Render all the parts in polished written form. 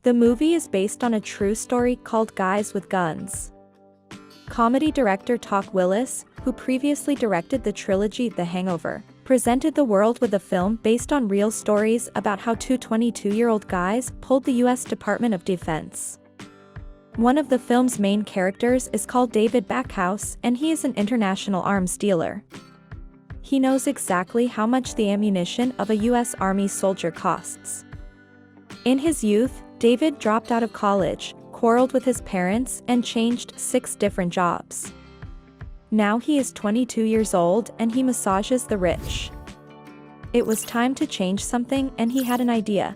The movie is based on a true story called Guys with Guns. Comedy director Talk Willis, who previously directed the trilogy The Hangover, presented the world with a film based on real stories about how two 22-year-old guys pulled the U.S. Department of Defense. One of the film's main characters is called David Backhouse, and he is an international arms dealer. He knows exactly how much the ammunition of a U.S. Army soldier costs. In his youth, David dropped out of college, quarreled with his parents, and changed 6 different jobs. Now he is 22 years old and he massages the rich. It was time to change something, and he had an idea.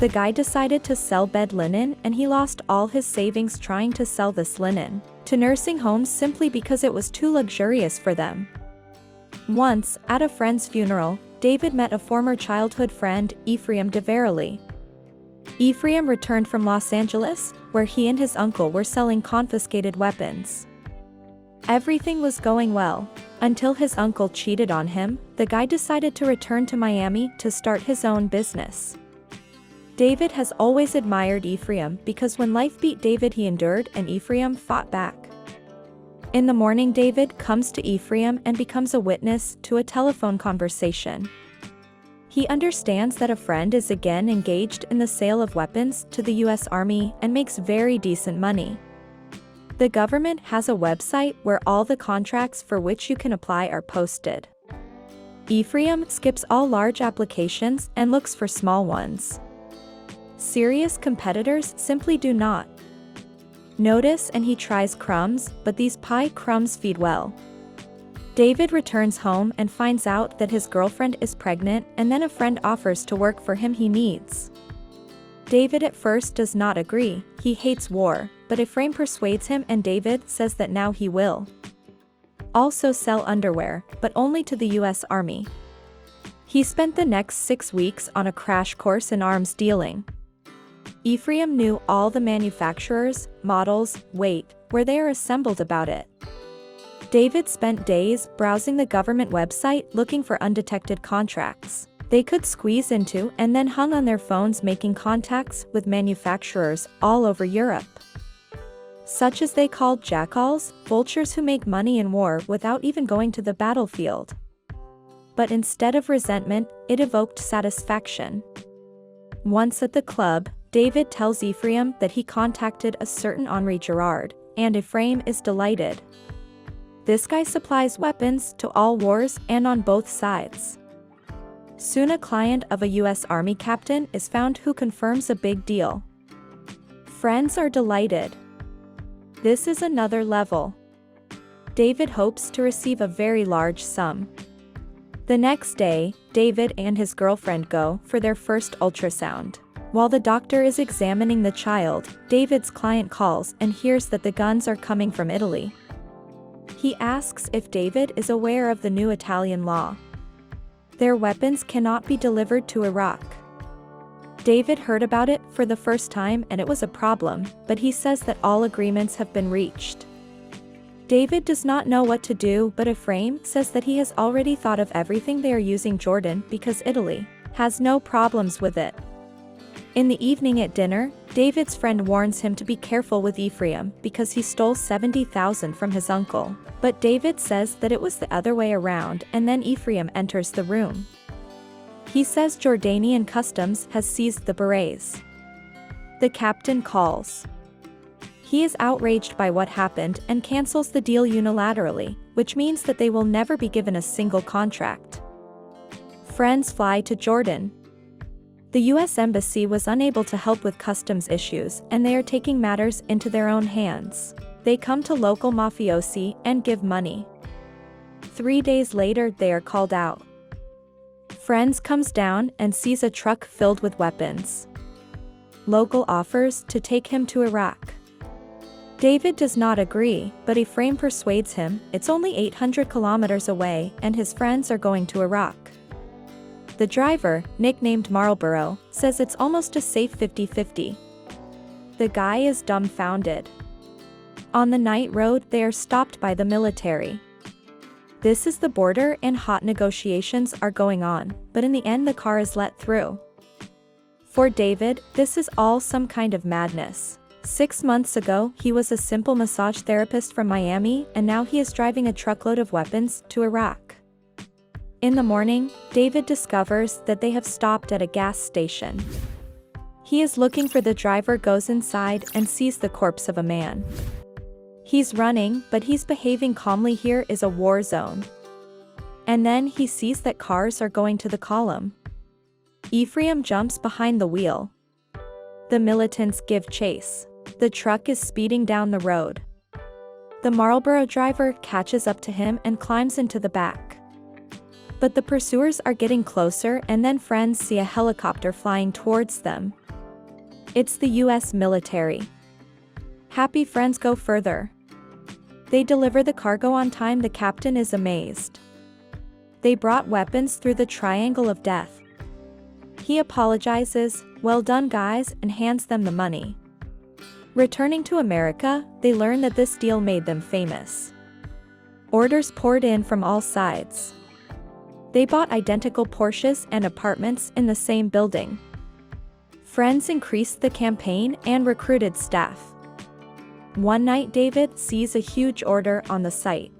The guy decided to sell bed linen, and he lost all his savings trying to sell this linen to nursing homes simply because it was too luxurious for them. Once, at a friend's funeral, David met a former childhood friend, Ephraim DeVerily. Ephraim returned from Los Angeles, where he and his uncle were selling confiscated weapons. Everything was going well, until his uncle cheated on him. The guy decided to return to Miami to start his own business. David has always admired Ephraim because when life beat David he endured and Ephraim fought back. In the morning David comes to Ephraim and becomes a witness to a telephone conversation. He understands that a friend is again engaged in the sale of weapons to the U.S. Army and makes very decent money. The government has a website where all the contracts for which you can apply are posted. Ephraim skips all large applications and looks for small ones. Serious competitors simply do not notice, and he tries crumbs, but these pie crumbs feed well. David returns home and finds out that his girlfriend is pregnant, and then a friend offers to work for him he needs. David at first does not agree, he hates war, but Ephraim persuades him and David says that now he will also sell underwear, but only to the U.S. Army. He spent the next 6 weeks on a crash course in arms dealing. Ephraim knew all the manufacturers, models, weight, where they are assembled about it. David spent days browsing the government website looking for undetected contracts they could squeeze into, and then hung on their phones making contacts with manufacturers all over Europe. Such as they called jackals, vultures who make money in war without even going to the battlefield. But instead of resentment, it evoked satisfaction. Once at the club, David tells Ephraim that he contacted a certain Henri Girard, and Ephraim is delighted. This guy supplies weapons to all wars and on both sides. Soon a client of a U.S. Army captain is found who confirms a big deal. Friends are delighted. This is another level. David hopes to receive a very large sum. The next day, David and his girlfriend go for their first ultrasound. While the doctor is examining the child, David's client calls and hears that the guns are coming from Italy. He asks if David is aware of the new Italian law. Their weapons cannot be delivered to Iraq. David heard about it for the first time and it was a problem, but he says that all agreements have been reached. David does not know what to do, but Ephraim says that he has already thought of everything. They are using Jordan because Italy has no problems with it. In the evening at dinner, David's friend warns him to be careful with Ephraim because he stole $70,000 from his uncle, but David says that it was the other way around, and then Ephraim enters the room. He says Jordanian customs has seized the berets. The captain calls. He is outraged by what happened and cancels the deal unilaterally, which means that they will never be given a single contract. Friends fly to Jordan. The U.S. Embassy was unable to help with customs issues, and they are taking matters into their own hands. They come to local mafiosi and give money. 3 days later they are called out. Friends comes down and sees a truck filled with weapons. Local offers to take him to Iraq. David does not agree, but Ephraim persuades him. It's only 800 kilometers away and his friends are going to Iraq. The driver, nicknamed Marlboro, says it's almost a safe 50-50. The guy is dumbfounded. On the night road they are stopped by the military. This is the border and hot negotiations are going on, but in the end the car is let through. For David, this is all some kind of madness. 6 months ago, he was a simple massage therapist from Miami, and now he is driving a truckload of weapons to Iraq. In the morning, David discovers that they have stopped at a gas station. He is looking for the driver, goes inside, and sees the corpse of a man. He's running, but he's behaving calmly. Here is a war zone. And then he sees that cars are going to the column. Ephraim jumps behind the wheel. The militants give chase. The truck is speeding down the road. The Marlboro driver catches up to him and climbs into the back. But the pursuers are getting closer, and then friends see a helicopter flying towards them. It's the US military. Happy friends go further. They deliver the cargo on time. The captain is amazed. They brought weapons through the triangle of death. He apologizes, "Well done guys," and hands them the money. Returning to America, they learn that this deal made them famous. Orders poured in from all sides. They bought identical Porsches and apartments in the same building. Friends increased the campaign and recruited staff. One night David sees a huge order on the site.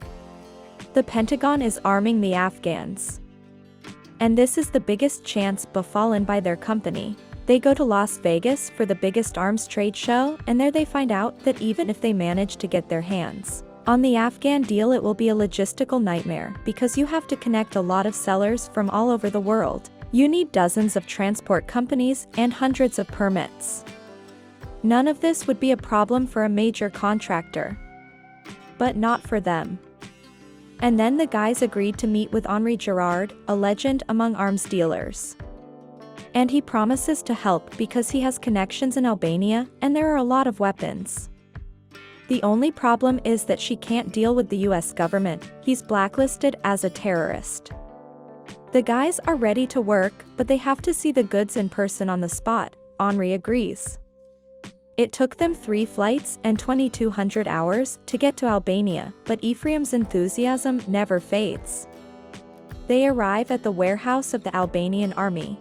The Pentagon is arming the Afghans. And this is the biggest chance befallen by their company. They go to Las Vegas for the biggest arms trade show, and there they find out that even if they manage to get their hands on the Afghan deal, it will be a logistical nightmare because you have to connect a lot of sellers from all over the world. You need dozens of transport companies and hundreds of permits. None of this would be a problem for a major contractor. But not for them. And then the guys agreed to meet with Henri Girard, a legend among arms dealers. And he promises to help because he has connections in Albania and there are a lot of weapons. The only problem is that she can't deal with the US government. He's blacklisted as a terrorist. The guys are ready to work, but they have to see the goods in person on the spot. Henri agrees. It took them 3 flights and 2,200 hours to get to Albania, but Ephraim's enthusiasm never fades. They arrive at the warehouse of the Albanian army.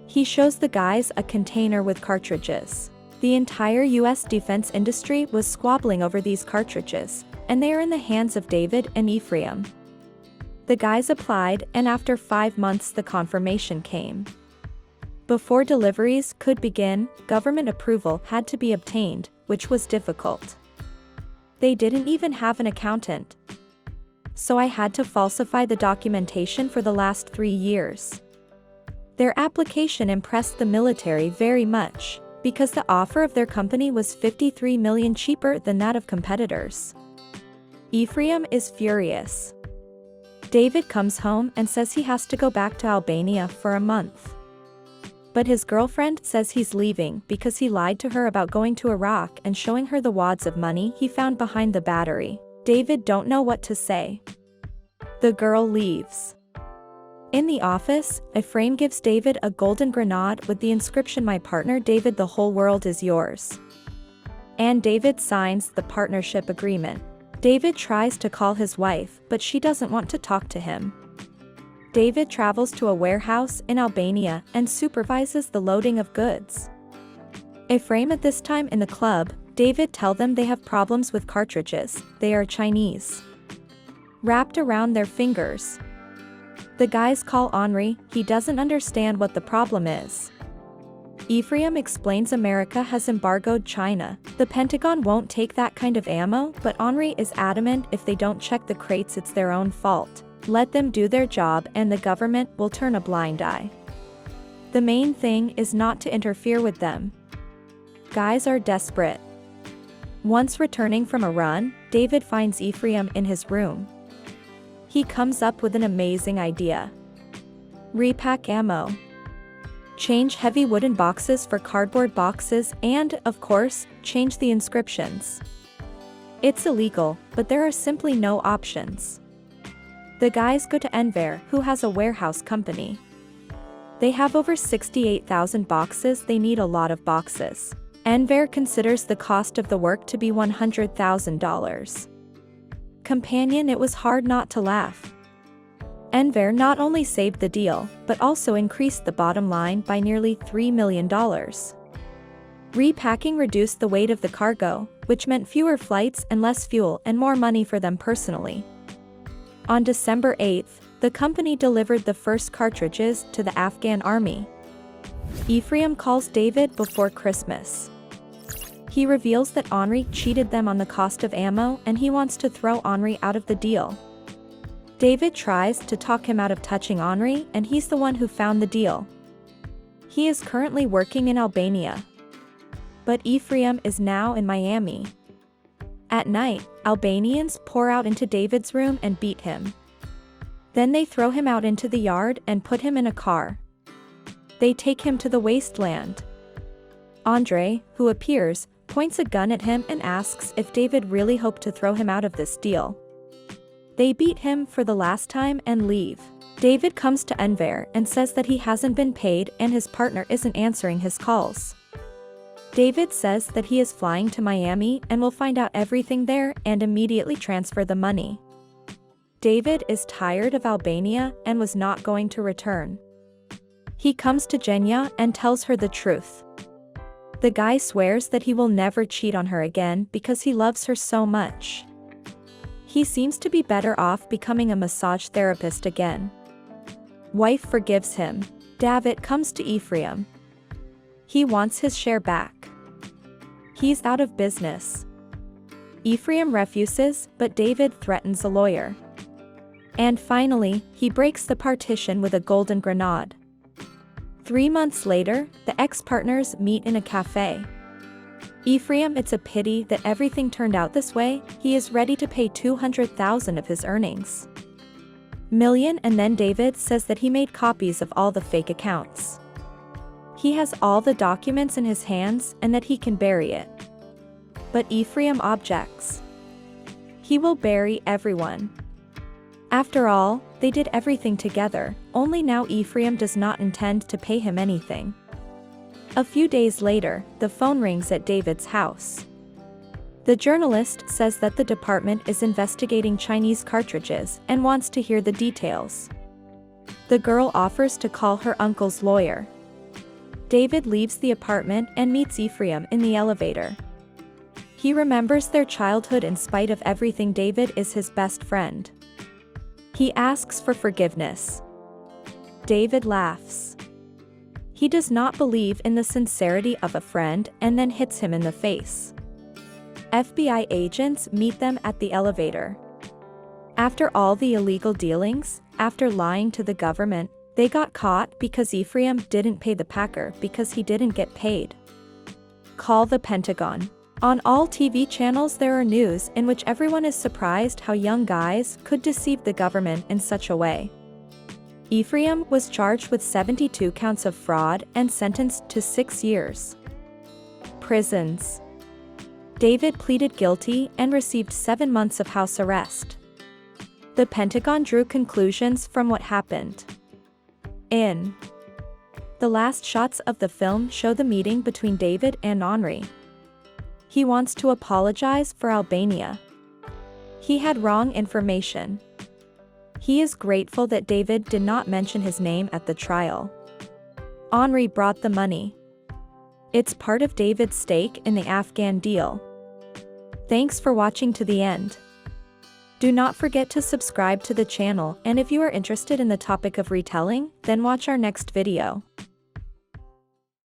He shows the guys a container with cartridges. The entire US defense industry was squabbling over these cartridges, and they are in the hands of David and Ephraim. The guys applied, and after 5 months the confirmation came. Before deliveries could begin, government approval had to be obtained, which was difficult. They didn't even have an accountant. So I had to falsify the documentation for the last 3 years. Their application impressed the military very much, because the offer of their company was $53 million cheaper than that of competitors. Ephraim is furious. David comes home and says he has to go back to Albania for a month. But his girlfriend says he's leaving because he lied to her about going to Iraq and showing her the wads of money he found behind the battery. David don't know what to say. The girl leaves. In the office, Ephraim gives David a golden grenade with the inscription, "My partner David, the whole world is yours." And David signs the partnership agreement. David tries to call his wife, but she doesn't want to talk to him. David travels to a warehouse in Albania and supervises the loading of goods. Ephraim at this time in the club, David tells them they have problems with cartridges, they are Chinese. Wrapped around their fingers. The guys call Henri, he doesn't understand what the problem is. Ephraim explains America has embargoed China, the Pentagon won't take that kind of ammo, but Henri is adamant if they don't check the crates it's their own fault. Let them do their job and the government will turn a blind eye. The main thing is not to interfere with them. Guys are desperate. Once returning from a run, David finds Ephraim in his room. He comes up with an amazing idea. Repack ammo. Change heavy wooden boxes for cardboard boxes and, of course, change the inscriptions. It's illegal, but there are simply no options. The guys go to Enver, who has a warehouse company. They have over 68,000 boxes, they need a lot of boxes. Enver considers the cost of the work to be $100,000. Companion, it was hard not to laugh. Enver not only saved the deal, but also increased the bottom line by nearly $3 million. Repacking reduced the weight of the cargo, which meant fewer flights and less fuel and more money for them personally. On December 8, the company delivered the first cartridges to the Afghan army. Ephraim calls David before Christmas. He reveals that Henri cheated them on the cost of ammo and he wants to throw Henri out of the deal. David tries to talk him out of touching Henri, and he's the one who found the deal. He is currently working in Albania. But Ephraim is now in Miami. At night, Albanians pour out into David's room and beat him. Then they throw him out into the yard and put him in a car. They take him to the wasteland. Andre, who appears, points a gun at him and asks if David really hoped to throw him out of this deal. They beat him for the last time and leave. David comes to Enver and says that he hasn't been paid and his partner isn't answering his calls. David says that he is flying to Miami and will find out everything there and immediately transfer the money. David is tired of Albania and was not going to return. He comes to Genya and tells her the truth. The guy swears that he will never cheat on her again because he loves her so much. He seems to be better off becoming a massage therapist again. Wife forgives him. David comes to Ephraim. He wants his share back. He's out of business. Ephraim refuses, but David threatens a lawyer. And finally, he breaks the partition with a golden grenade. 3 months later, the ex-partners meet in a cafe. Ephraim, it's a pity that everything turned out this way. He is ready to pay $200,000 of his earnings. Million, and then David says that he made copies of all the fake accounts. He has all the documents in his hands and that he can bury it. But Ephraim objects. He will bury everyone. After all, they did everything together, only now Ephraim does not intend to pay him anything. A few days later, the phone rings at David's house. The journalist says that the department is investigating Chinese cartridges and wants to hear the details. The girl offers to call her uncle's lawyer. David leaves the apartment and meets Ephraim in the elevator. He remembers their childhood. In spite of everything, David is his best friend. He asks for forgiveness. David laughs. He does not believe in the sincerity of a friend and then hits him in the face. FBI agents meet them at the elevator. After all the illegal dealings, after lying to the government, they got caught because Ephraim didn't pay the packer because he didn't get paid. Call the Pentagon. On all TV channels there are news in which everyone is surprised how young guys could deceive the government in such a way. Ephraim was charged with 72 counts of fraud and sentenced to 6 years. Prisons. David pleaded guilty and received 7 months of house arrest. The Pentagon drew conclusions from what happened. The last shots of the film show the meeting between David and Henri. He wants to apologize for Albania. He had wrong information. He is grateful that David did not mention his name at the trial. Henri brought the money. It's part of David's stake in the Afghan deal. Thanks for watching to the end. Do not forget to subscribe to the channel, and if you are interested in the topic of retelling, then watch our next video.